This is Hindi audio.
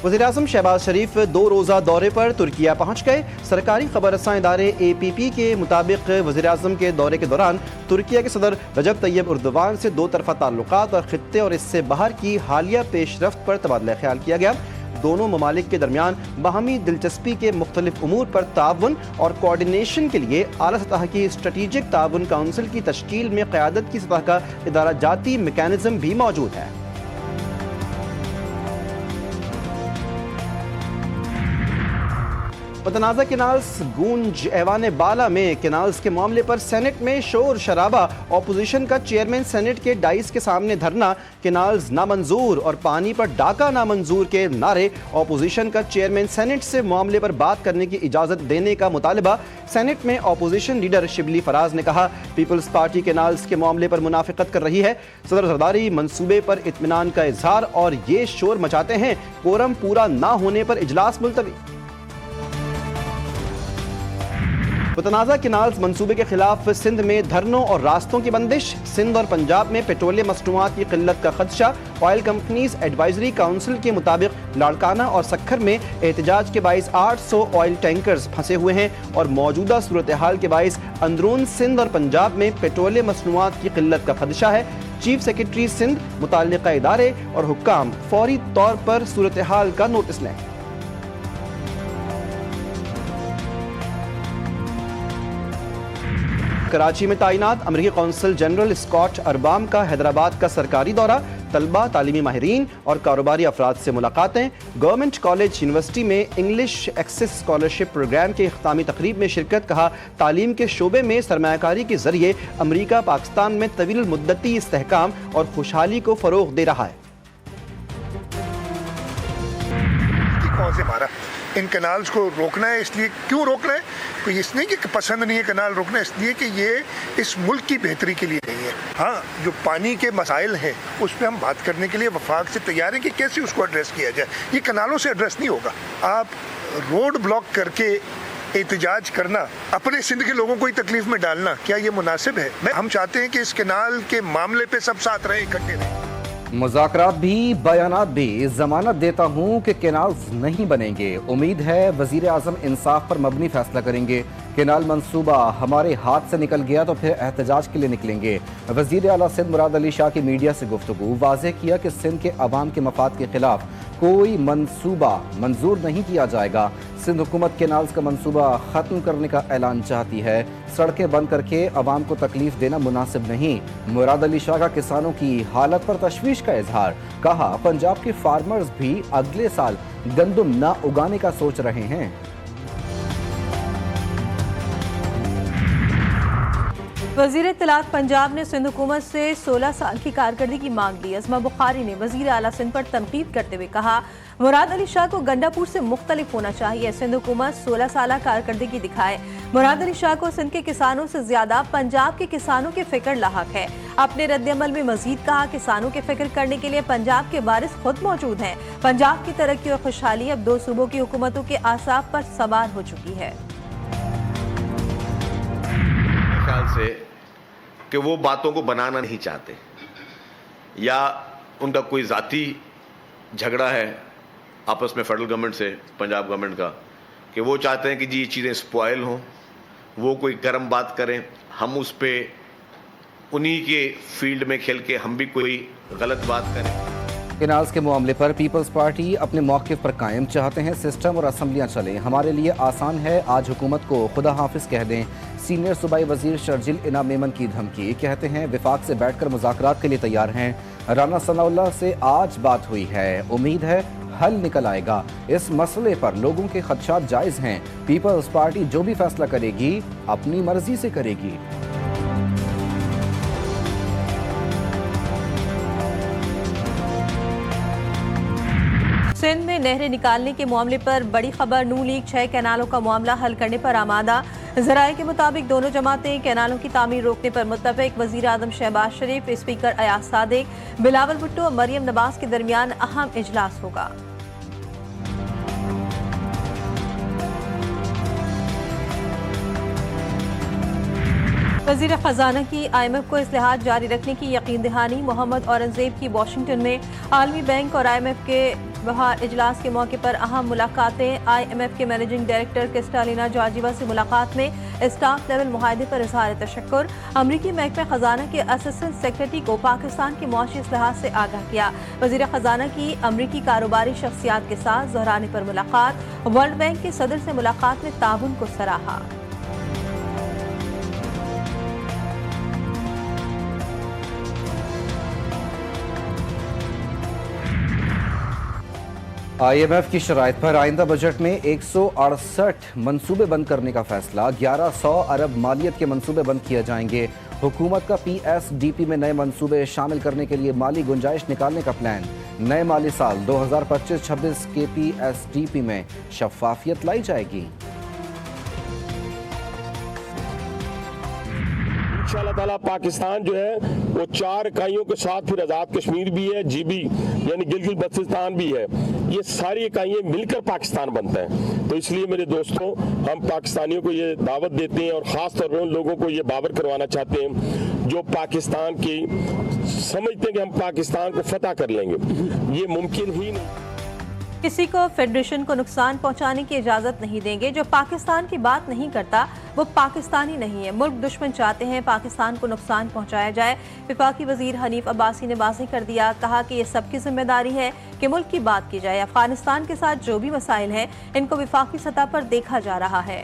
वज़ीर-ए-आज़म शहबाज शरीफ 2 रोज़ा दौरे पर तुर्किया पहुँच गए। सरकारी खबररसां इदारे APP के मुताबिक वज़ीर-ए-आज़म के दौरे के दौरान तुर्किया के सदर रजब तैयब उर्दवान से 2 तरफ़ा ताल्लुकात और खित्ते और इससे बाहर की हालिया पेशरफ्त पर तबादला ख्याल किया गया। दोनों ममालिक के दरमियान बाहमी दिलचस्पी के मुख्तलिफ उमूर पर ताउन और कोऑर्डिनेशन के लिए आला सतह की स्ट्रेटेजिक ताउन काउंसिल की तश्कील में क़यादत की सतह का इदारा जाती मैकेनिज्म भी मौजूद है। मतनाज़ा केनाल्स गूंज ऐवान बाला में केनाल्स के मामले पर सेनेट में शोर शराबा। ऑपोजिशन का चेयरमैन सेनेट के डाइस के सामने धरना, केनाल्स नामंजूर और पानी पर डाका नामंजूर के नारे। ऑपोजिशन का चेयरमैन सेनेट से मामले पर बात करने की इजाज़त देने का मुतालबा। सेनेट में ऑपोजिशन लीडर शिबली फराज ने कहा, पीपल्स पार्टी केनाल्स के मामले पर मुनाफिकत कर रही है। सदर जरदारी मंसूबे पर इत्मीनान का इजहार और ये शोर मचाते हैं। कोरम पूरा ना होने पर इजलास मुलतवी। मुतनाज़ा केनाल्स मंसूबे के खिलाफ सिंध में धरनों और रास्तों की बंदिश। सिंध और पंजाब में पेट्रोलियम मसनूआत की किल्लत का खदशा। ऑयल कंपनीज एडवाइजरी काउंसिल के मुताबिक लाड़काना और सक्खर में एहतजाज के बाइस 800 ऑयल टैंकर्स फंसे हुए हैं और मौजूदा सूरत हाल के बाइस अंदरून सिंध और पंजाब में पेट्रोलियम मसनूआत की किल्लत का खदशा है। चीफ सेक्रेटरी सिंध मुताल्लिका इदारे और हुक्काम फौरी तौर पर सूरत हाल का नोटिस लें। कराची में तैनात अमरीकी कौंसल जनरल स्कॉट अरबाम का हैदराबाद का सरकारी दौरा। तलबा, तालीमी माहिरीन और कारोबारी अफराद से मुलाकातें। गवर्नमेंट कॉलेज यूनिवर्सिटी में इंग्लिश एक्सेस स्कॉलरशिप प्रोग्राम के इख्तितामी तकरीब में शिरकत। कहा, तालीम के शोबे में सरमायाकारी के जरिए अमरीका पाकिस्तान में तवील मुद्दती इस्तेहकाम और खुशहाली को फरोग दे रहा है। कौन से मारा इन कैनाल्स को रोकना है, इसलिए क्यों रोकना है? कोई इसलिए कि पसंद नहीं है कैनाल रोकना, इसलिए कि ये इस मुल्क की बेहतरी के लिए नहीं है। हाँ, जो पानी के मसाइल हैं उस पर हम बात करने के लिए वफाक से तैयार हैं कि कैसे उसको एड्रेस किया जाए। ये कैनालों से एड्रेस नहीं होगा। आप रोड ब्लॉक करके एहतजाज करना, अपने सिंध के लोगों को ही तकलीफ में डालना, क्या ये मुनासिब है? हम चाहते हैं कि इस कैनाल के मामले पे सब साथ रहे, इकट्ठे रहें। मुज़ाकरात भी, बयानात भी। जमानत देता हूँ कि केनाल्स नहीं बनेंगे। उम्मीद है वज़ीर आज़म इंसाफ पर मबनी फैसला करेंगे। केनाल मंसूबा हमारे हाथ से निकल गया तो फिर एहतजाज के लिए निकलेंगे। वज़ीर आला सिंध मुराद अली शाह की मीडिया से गुफ्तगू। वाज़ेह किया कि सिंध के अवाम के मफाद के खिलाफ कोई मंसूबा मंजूर नहीं किया जाएगा। सिंध हुकूमत केनाल्स का मंसूबा ख़त्म करने का ऐलान चाहती है। सड़कें बंद करके अवाम को तकलीफ देना मुनासिब नहीं। मुराद अली शाह का किसानों की हालत पर तशवीश का इजहार। कहा, पंजाब के फार्मर्स भी अगले साल गंदम न उगाने का सोच रहे हैं। वज़ीर इत्तलात पंजाब ने सिंध हुकूमत से 16 साल की कारकर्दगी की मांग ली। अज़मा बुखारी ने वज़ीर आला सिंध पर तनकीद करते हुए कहा, मुराद अली शाह को गंडापुर से मुख्तलिफ होना चाहिए। सिंध हुकूमत 16 साल कारकर्दगी दिखाए। मुराद अली शाह को सिंध के किसानों से ज्यादा पंजाब के किसानों की फिक्र लाहक है। अपने रद्दअमल में मजीद कहा, किसानों की फिक्र करने के लिए पंजाब के वारिस खुद मौजूद हैं। पंजाब की तरक्की और खुशहाली अब 2 सूबों की हुकूमतों के आसाब पर सवार हो चुकी है। ख्याल से कि वो बातों को बनाना नहीं चाहते या उनका कोई ज़ाती झगड़ा है आपस में फेडरल गवर्नमेंट से पंजाब गवर्नमेंट का, कि वो चाहते हैं कि जी ये चीज़ें स्पॉयल हों, वो कोई गर्म बात करें, हम उस पर उन्हीं के फील्ड में खेल के हम भी कोई गलत बात करें। केनाल्स के मामले पर पीपल्स पार्टी अपने मौक़िफ़ पर कायम चाहते हैं। सिस्टम और असम्बलियाँ चलें, हमारे लिए आसान है। आज हुकूमत को खुदा हाफिज कह दें। सीनियर सूबाई वजीर शर्जिल इनाम मेमन की धमकी। कहते हैं विफाक से बैठकर मुज़ाकरात के लिए तैयार हैं। राना सनाउल्लाह से आज बात हुई है, उम्मीद है हल निकल आएगा। इस मसले पर लोगों के खदशात जायज़ हैं। पीपल्स पार्टी जो भी फैसला करेगी अपनी मर्जी से करेगी। सिंध में नहरें निकालने के मामले पर बड़ी खबर। नू लीग 6 कैनालों का मामला हल करने पर आमादा। ज़राए के मुताबिक दोनों जमातें कैनालों की तामीर रोकने पर मुत्तफिक। वज़ीर आज़म शहबाज शरीफ, स्पीकर अयाज सादिक, बिलावल भुट्टो और मरियम नवाज के दरमियान अहम इजलास होगा। वज़ीर ख़जाना की IMF को इस्लाहात जारी रखने की यकीन दहानी। मोहम्मद औरंगज़ेब की वाशिंगटन में आलमी बैंक और IMF के बहार इजलास के मौके पर अहम मुलाकातें। IMF के मैनेजिंग डायरेक्टर क्रिस्टालिना जॉर्जिवा से मुलाकात में स्टाफ लेवल मुआहदे पर इजहार तशक्कुर। अमरीकी महकमा खजाना के असिस्टेंट सेक्रेटरी को पाकिस्तान के मुआशी इस्लाहात से आगाह किया। वजीर खजाना की अमरीकी कारोबारी शख्सियात के साथ दोहराने पर मुलाकात। वर्ल्ड बैंक के सदर से मुलाकात में ताउन को सराहा। IMF की शराइत पर आइंदा बजट में 168 मंसूबे बंद करने का फैसला। 1100 अरब मालियत के मंसूबे बंद किए जाएंगे। हुकूमत का PSDP में नए मंसूबे शामिल करने के लिए माली गुंजाइश निकालने का प्लान। नए माली साल 2025-26 के PSDP में शफाफियत लाई जाएगी। इंशाअल्लाह ताला पाकिस्तान जो है वो 4 इकाइयों के साथ फिर आज़ाद कश्मीर भी है, GB यानी गिलगित बल्तिस्तान भी है। ये सारी इकाइयाँ मिलकर पाकिस्तान बनता है। तो इसलिए मेरे दोस्तों, हम पाकिस्तानियों को ये दावत देते हैं और ख़ास तौर पर उन लोगों को ये बावर करवाना चाहते हैं जो पाकिस्तान की समझते हैं कि हम पाकिस्तान को फतह कर लेंगे। ये मुमकिन ही नहीं। किसी को फेडरेशन को नुकसान पहुंचाने की इजाजत नहीं देंगे। जो पाकिस्तान की बात नहीं करता वो पाकिस्तानी नहीं है। मुल्क दुश्मन चाहते हैं पाकिस्तान को नुकसान पहुंचाया जाए। वफाकी वजीर हनीफ अब्बासी ने वाज़ेह कर दिया, कहा कि ये सबकी जिम्मेदारी है कि मुल्क की बात की जाए। अफगानिस्तान के साथ जो भी मसाइल हैं इनको वफाकी सतह पर देखा जा रहा है।